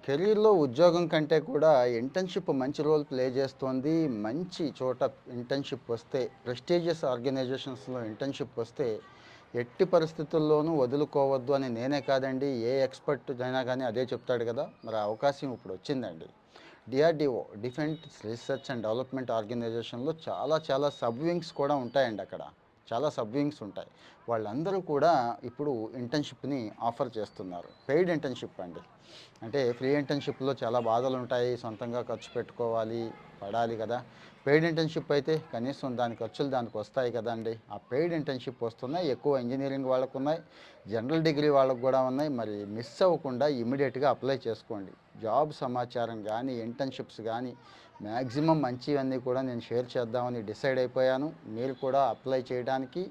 కెరీర్‌లో ఉద్యోగం కంటే కూడా ఇంటర్న్‌షిప్ మంచి రోల్ ప్లే చేస్తోంది. మంచి చోట ఇంటర్న్‌షిప్ వస్తే, ప్రెస్టీజియస్ ఆర్గనైజేషన్స్‌లో ఇంటర్న్‌షిప్ వస్తే, ఎట్టి పరిస్థితుల్లోనూ వదులుకోవద్దు అని నేనే కాదండి, ఏ ఎక్స్‌పర్ట్ అయినా గానీ అదే చెప్తాడు గదా! మరి ఆ అవకాశం ఇప్పుడొచ్చిందండి. DRDO defence research and development ఆర్గనైజేషన్‌లో చాలా చాలా సబ్ వింగ్స్ కూడా ఉంటాయండి అక్కడ. చాలా సబ్ వింగ్స్ ఉంటాయి. వాళ్ళందరూ కూడా ఇప్పుడు ఇంటర్న్‌షిప్‌ని ఆఫర్ చేస్తున్నారు. పెయిడ్ ఇంటర్న్‌షిప్ అండి. అంటే ఫ్రీ ఇంటర్న్‌షిప్‌లో చాలా బాధలుంటాయి. సొంతంగా ఖర్చు పెట్టుకోవాలి, పడాలి గదా! పెయిడ్ ఇంటర్న్‌షిప్ అయితే కనీసం దాని ఖర్చులు దానికొస్తాయి కదండీ! ఆ పెయిడ్ ఇంటర్న్‌షిప్ వస్తున్నాయి. ఎక్కువ ఇంజినీరింగ్ వాళ్ళకున్నాయి. జనరల్ డిగ్రీ వాళ్ళకి గూడా ఉన్నాయి. మరి మిస్ అవ్వకుండా ఇమ్మీడియేట్‌గా అప్లై చేసుకోండి. జాబ్ సమాచారం గానీ, ఇంటర్న్‌షిప్స్ గానీ మ్యాక్సిమం మంచివన్నీ కూడా నేను షేర్ చేద్దామని డిసైడ్ అయిపోయాను. మీరు కూడా అప్లై చేయడానికి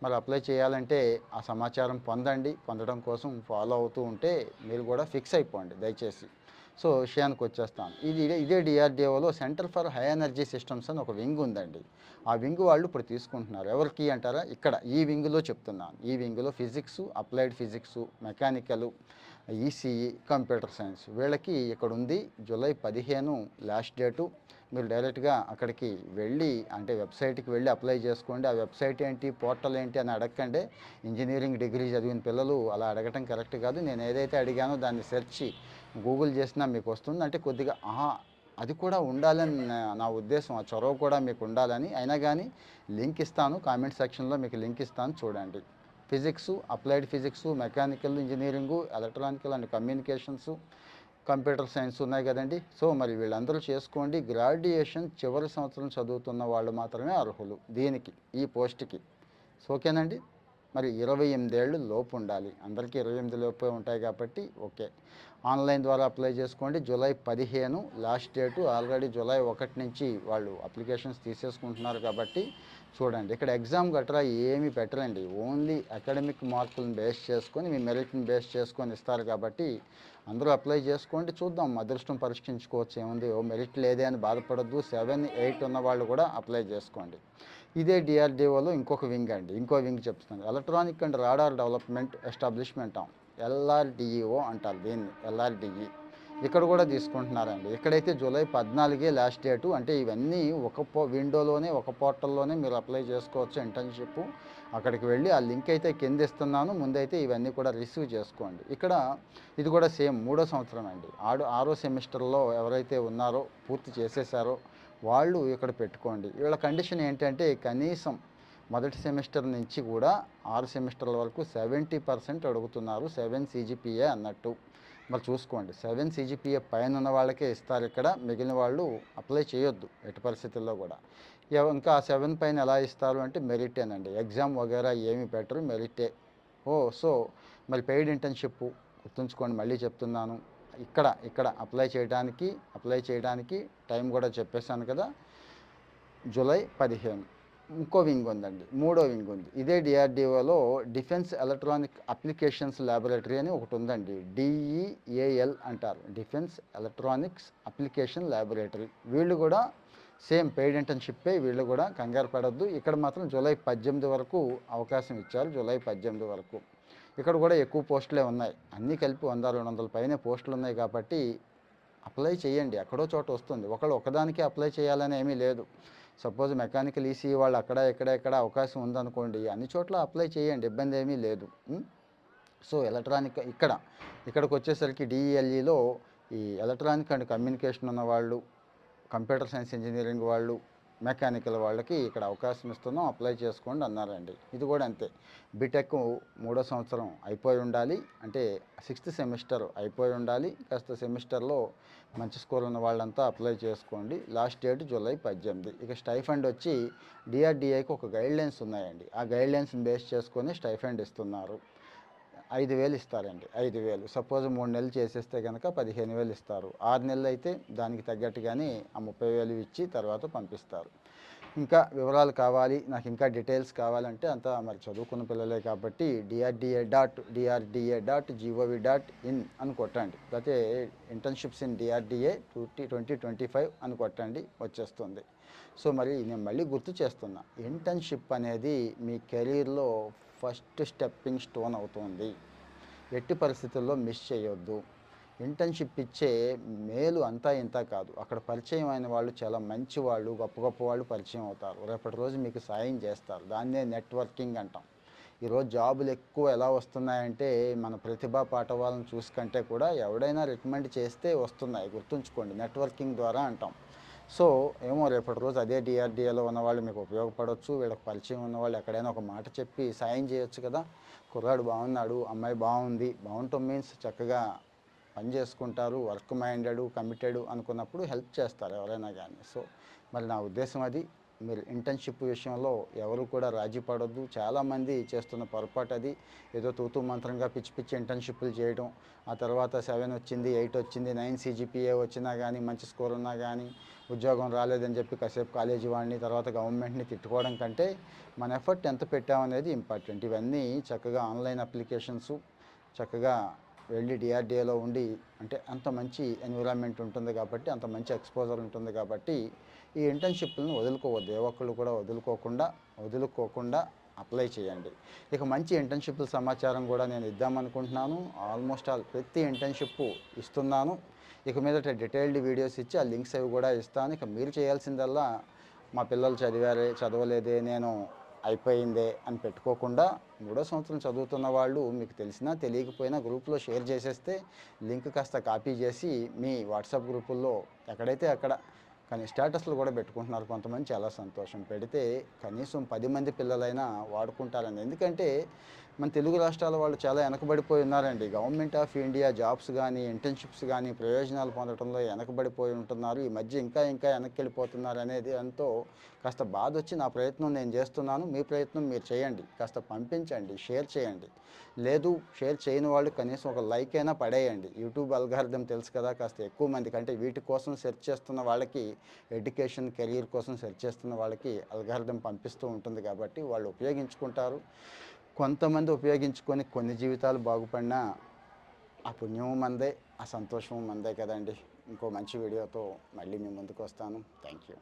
మరి అప్లై చేయాలంటే ఆ సమాచారం పొందండి. పొందడం కోసం ఫాలో అవుతూ ఉంటే మీరు కూడా ఫిక్స్ అయిపోండి దయచేసి. సో, విషయానికి వచ్చేస్తాను. ఇదే డీఆర్‌డీఓలో centre for high energy systems అని ఒక వింగ్ ఉందండి. ఆ వింగ్ వాళ్ళు ఇప్పుడు తీసుకుంటున్నారు. ఎవరికి అంటారా? ఇక్కడ ఈ వింగ్‌లో చెప్తున్నాను. ఈ వింగ్‌లో physics, applied physics, mechanical, ECE, computer science వీళ్ళకి ఇక్కడుంది. July 15 last date. మీరు డైరెక్ట్‌గా అక్కడికి వెళ్ళి అంటే వెబ్‌సైట్‌కి వెళ్ళి అప్లై చేసుకోండి. ఆ వెబ్‌సైట్ ఏంటి, పోర్టల్ ఏంటి అని అడగకండి. ఇంజినీరింగ్ డిగ్రీ చదివిన పిల్లలు అలా అడగటం కరెక్ట్ కాదు. నేను ఏదైతే అడిగానో దాన్ని సెర్చ్ గూగుల్ చేసినా మీకు వస్తుంది. అంటే కొద్దిగా అది కూడా ఉండాలని నా ఉద్దేశం. ఆ చొరవ కూడా మీకు ఉండాలని. అయినా కానీ లింక్ ఇస్తాను. కామెంట్ సెక్షన్‌లో మీకు లింక్ ఇస్తాను చూడండి. Physics, applied physics, mechanical engineering, electronical and communications, computer science ఉన్నాయి కదండి. సో మరి వీళ్ళందరూ చేసుకోండి. గ్రాడ్యుయేషన్ చివరి సంవత్సరం చదువుతున్న వాళ్ళు మాత్రమే అర్హులు దీనికి, ఈ పోస్ట్కి. ఓకేనండి. మరి 28 ఏళ్ళు లోపు ఉండాలి. అందరికీ 28 లోపే ఉంటాయి కాబట్టి ఓకే. ఆన్లైన్ ద్వారా అప్లై చేసుకోండి. July 15 last date. Already July 1 నుంచి వాళ్ళు అప్లికేషన్స్ తీసేసుకుంటున్నారు కాబట్టి చూడండి. ఇక్కడ ఎగ్జామ్ గట్రా ఏమీ పెట్టరండి. ఓన్లీ అకాడమిక్ మార్కులను బేస్ చేసుకొని, మీ మెరిట్ని బేస్ చేసుకొని ఇస్తారు కాబట్టి అందరూ అప్లై చేసుకోండి. చూద్దాం, అదృష్టం పరీక్షించుకోవచ్చు. ఏముంది, ఓ మెరిట్ లేదే అని బాధపడద్దు. 7, 8 ఉన్న వాళ్ళు కూడా అప్లై చేసుకోండి. ఇదే డిఆర్డిఓలో ఇంకొక వింగ్ అండి. ఇంకో వింగ్ చెప్తున్నాను. Electronic and radar development establishment LRDEO అంటారు దీన్ని, ఎల్ఆర్డిఈ. ఇక్కడ కూడా తీసుకుంటున్నారండి. ఇక్కడైతే జూలై 14 లాస్ట్ డేటు. అంటే ఇవన్నీ ఒక విండోలోనే, ఒక పోర్టల్లోనే మీరు అప్లై చేసుకోవచ్చు ఇంటర్న్షిప్. అక్కడికి వెళ్ళి ఆ లింక్ అయితే కింద ఇస్తున్నాను. ముందైతే ఇవన్నీ కూడా రిసీవ్ చేసుకోండి. ఇక్కడ ఇది కూడా సేమ్ 3వ సంవత్సరం అండి. 6వ సెమిస్టర్లో ఎవరైతే ఉన్నారో, పూర్తి చేసేసారో వాళ్ళు ఇక్కడ పెట్టుకోండి. వీళ్ళ కండిషన్ ఏంటంటే కనీసం మొదటి సెమిస్టర్ నుంచి కూడా 6 సెమిస్టర్ల వరకు 70% అడుగుతున్నారు. 7 సీజీపీఏ అన్నట్టు. మరి చూసుకోండి, 7 సీజీపీఏ పైన ఉన్న వాళ్ళకే ఇస్తారు ఇక్కడ. మిగిలిన వాళ్ళు అప్లై చేయొద్దు ఎట్టి పరిస్థితుల్లో కూడా. ఇంకా 7 పైన ఎలా ఇస్తారు అంటే మెరిటేనండి. ఎగ్జామ్ వగేరా ఏమి పెట్టరు, మెరిటే. సో మరి పెయిడ్ ఇంటర్న్షిప్ గుర్తుంచుకోండి, మళ్ళీ చెప్తున్నాను. ఇక్కడ అప్లై చేయడానికి టైం కూడా చెప్పేశాను కదా. జూలై 15. ఇంకో వింగ్ ఉందండి, మూడో వింగ్ ఉంది. ఇదే డిఆర్డిఓలో డిఫెన్స్ ఎలక్ట్రానిక్ అప్లికేషన్స్ ల్యాబొరేటరీ అని ఒకటి ఉందండి. డిఈఏఎల్ అంటారు, డిఫెన్స్ ఎలక్ట్రానిక్స్ అప్లికేషన్ ల్యాబొరేటరీ. వీళ్ళు కూడా సేమ్ పెయిడ్ ఇంటర్న్షిప్పే. వీళ్ళు కూడా కంగారు పడొద్దు. ఇక్కడ మాత్రం జూలై 18 వరకు అవకాశం ఇచ్చారు. జూలై 18 వరకు. ఇక్కడ కూడా ఎక్కువ పోస్టులే ఉన్నాయి. అన్నీ కలిపి 100-200 పైనే పోస్టులు ఉన్నాయి కాబట్టి అప్లై చేయండి. ఎక్కడో చోట వస్తుంది. ఒకదానికి అప్లై చేయాలని ఏమీ లేదు. సపోజ్ మెకానికల్ ఈసీఈ వాళ్ళు ఇక్కడ అవకాశం ఉందనుకోండి, అన్ని చోట్ల అప్లై చేయండి, ఇబ్బంది ఏమీ లేదు. సో ఇక్కడికి వచ్చేసరికి డిఈఎల్ఈలో ఈ ఎలక్ట్రానిక్ అండ్ కమ్యూనికేషన్ ఉన్న వాళ్ళు, కంప్యూటర్ సైన్స్ ఇంజనీరింగ్ వాళ్ళు, మెకానికల్ వాళ్ళకి ఇక్కడ అవకాశం ఇస్తున్నాం, అప్లై చేసుకోండి అన్నారండి. ఇది కూడా అంతే. బీటెక్ 3వ సంవత్సరం అయిపోయి ఉండాలి. అంటే 6th సెమిస్టర్ అయిపోయి ఉండాలి. కాస్త సెమిస్టర్లో మంచి స్కోర్ ఉన్న వాళ్ళంతా అప్లై చేసుకోండి. Last date July 18. ఇక స్టైఫండ్ వచ్చి డిఆర్డిఐకి ఒక గైడ్లైన్స్ ఉన్నాయండి. ఆ గైడ్లైన్స్ని బేస్ చేసుకొని స్టైఫండ్ ఇస్తున్నారు. 5,000 ఇస్తారండి. 5,000 సపోజ్ 3 నెలలు చేసేస్తే కనుక 15,000 ఇస్తారు. 6 నెలలు అయితే దానికి తగ్గట్టుగానే ఆ 30,000 ఇచ్చి తర్వాత పంపిస్తారు. ఇంకా వివరాలు కావాలి, నాకు ఇంకా డీటెయిల్స్ కావాలంటే అంతా మరి చదువుకున్న పిల్లలే కాబట్టి dirdA.gov.in అని కొట్టండి. లేకపోతే ఇంటర్న్షిప్స్ ఇన్ డిఆర్డిఏ 2025 అని కొట్టండి, వచ్చేస్తుంది. సో మరి నేను మళ్ళీ గుర్తు చేస్తున్నా, ఇంటర్న్షిప్ అనేది మీ కెరీర్లో ఫస్ట్ స్టెప్పింగ్ స్టోన్ అవుతుంది. ఎట్టి పరిస్థితుల్లో మిస్ చేయొద్దు. ఇంటర్న్‌షిప్ ఇచ్చే మేలు అంతా ఇంత కాదు. అక్కడ పరిచయం అయిన వాళ్ళు చాలా మంచి వాళ్ళు, గొప్ప గొప్ప వాళ్ళు పరిచయం అవుతారు. రేపటి రోజు మీకు సాయం చేస్తారు. దాన్నే నెట్వర్కింగ్ అంటాం. ఈరోజు జాబులు ఎక్కువ ఎలా వస్తున్నాయంటే మన ప్రతిభా పాటవాలను చూసి కంటే కూడా ఎవడైనా రికమెండ్ చేస్తే వస్తున్నాయి. గుర్తుంచుకోండి, నెట్వర్కింగ్ ద్వారా అంటాం. సో ఏమో రేపటి రోజు అదే డిఆర్‌డీఏలో ఉన్నవాళ్ళు మీకు ఉపయోగపడొచ్చు. వీళ్ళకి పరిచయం ఉన్నవాళ్ళు ఎక్కడైనా ఒక మాట చెప్పి సాయం చేయొచ్చు కదా! కుర్రాడు బాగున్నాడు, అమ్మాయి బాగుంది. బాగుంటం మీన్స్ చక్కగా పని చేసుకుంటారు, వర్క్ మైండెడ్, కమిటెడ్ అనుకున్నప్పుడు హెల్ప్ చేస్తారు ఎవరైనా కానీ. సో మరి నా ఉద్దేశం అది. మీరు ఇంటర్న్షిప్ విషయంలో ఎవరు కూడా రాజీ పడొద్దు. చాలామంది చేస్తున్న పొరపాటు అది. ఏదో తూతూ మంత్రంగా పిచ్చి పిచ్చి ఇంటర్న్షిప్లు చేయడం, ఆ తర్వాత 7 వచ్చింది, 8 వచ్చింది, 9 సీజీపీఏ వచ్చినా కానీ, మంచి స్కోర్ ఉన్నా కానీ ఉద్యోగం రాలేదని చెప్పి కాసేపు కాలేజీ వాడిని, తర్వాత గవర్నమెంట్ని తిట్టుకోవడం కంటే మన ఎఫర్ట్ ఎంత పెట్టామనేది ఇంపార్టెంట్. ఇవన్నీ చక్కగా ఆన్లైన్ అప్లికేషన్స్, చక్కగా వెళ్ళి డిఆర్‌డీఏలో ఉండి, అంటే అంత మంచి ఎన్విరాన్మెంట్ ఉంటుంది కాబట్టి, అంత మంచి ఎక్స్‌పోజర్ ఉంటుంది కాబట్టి ఈ ఇంటర్న్‌షిప్‌లను వదులుకోవద్దు. ఏ ఒక్కళ్ళు కూడా వదులుకోకుండా అప్లై చేయండి. ఇక మంచి ఇంటర్న్‌షిప్‌ల సమాచారం కూడా నేను ఇద్దామనుకుంటున్నాను. ఆల్మోస్ట్ ఆల్ ప్రతి ఇంటర్న్‌షిప్ ఇస్తున్నాను. ఇక మీదట డీటెయిల్డ్ వీడియోస్ ఇచ్చి ఆ లింక్స్ అవి కూడా ఇస్తాను. ఇక మీరు చేయాల్సిందల్లా మా పిల్లలు చదివారే, చదవలేదే, నేను అయిపోయిందే అని పెట్టుకోకుండా, మూడో సంవత్సరం చదువుతున్న వాళ్ళు మీకు తెలిసినా తెలియకపోయినా గ్రూప్లో షేర్ చేసేస్తే లింక్ కాస్త కాపీ చేసి మీ వాట్సాప్ గ్రూపుల్లో ఎక్కడైతే అక్కడ కానీ స్టేటస్లు కూడా పెట్టుకుంటున్నారు కొంతమంది. చాలా సంతోషం. పెడితే కనీసం 10 మంది పిల్లలైనా వాడుకుంటారని. ఎందుకంటే మన తెలుగు రాష్ట్రాల వాళ్ళు చాలా వెనకబడిపోయి ఉన్నారండి. గవర్నమెంట్ ఆఫ్ ఇండియా జాబ్స్ కానీ, ఇంటర్న్షిప్స్ కానీ ప్రయోజనాలు పొందడంలో వెనకబడిపోయి ఉంటున్నారు. ఈ మధ్య ఇంకా వెనక్కి వెళ్ళిపోతున్నారు అనేది ఎంతో కాస్త బాధ వచ్చి నా ప్రయత్నం నేను చేస్తున్నాను. మీ ప్రయత్నం మీరు చేయండి. కాస్త పంపించండి, షేర్ చేయండి. లేదు షేర్ చేయని వాళ్ళు కనీసం ఒక లైక్ అయినా పడేయండి. యూట్యూబ్ అల్గారిథం తెలుసు కదా, కాస్త ఎక్కువ మందికి, అంటే వీటి కోసం సెర్చ్ చేస్తున్న వాళ్ళకి, ఎడ్యుకేషన్ కెరీర్ కోసం సెర్చ్ చేస్తున్న వాళ్ళకి అల్గారిథం పంపిస్తూ ఉంటుంది కాబట్టి వాళ్ళు ఉపయోగించుకుంటారు. కొంతమంది ఉపయోగించుకొని కొన్ని జీవితాలు బాగుపడినా ఆ పుణ్యము మందే, ఆ సంతోషము మందే కదండి. ఇంకో మంచి వీడియోతో మళ్ళీ మీ ముందుకు వస్తాను. Thank you.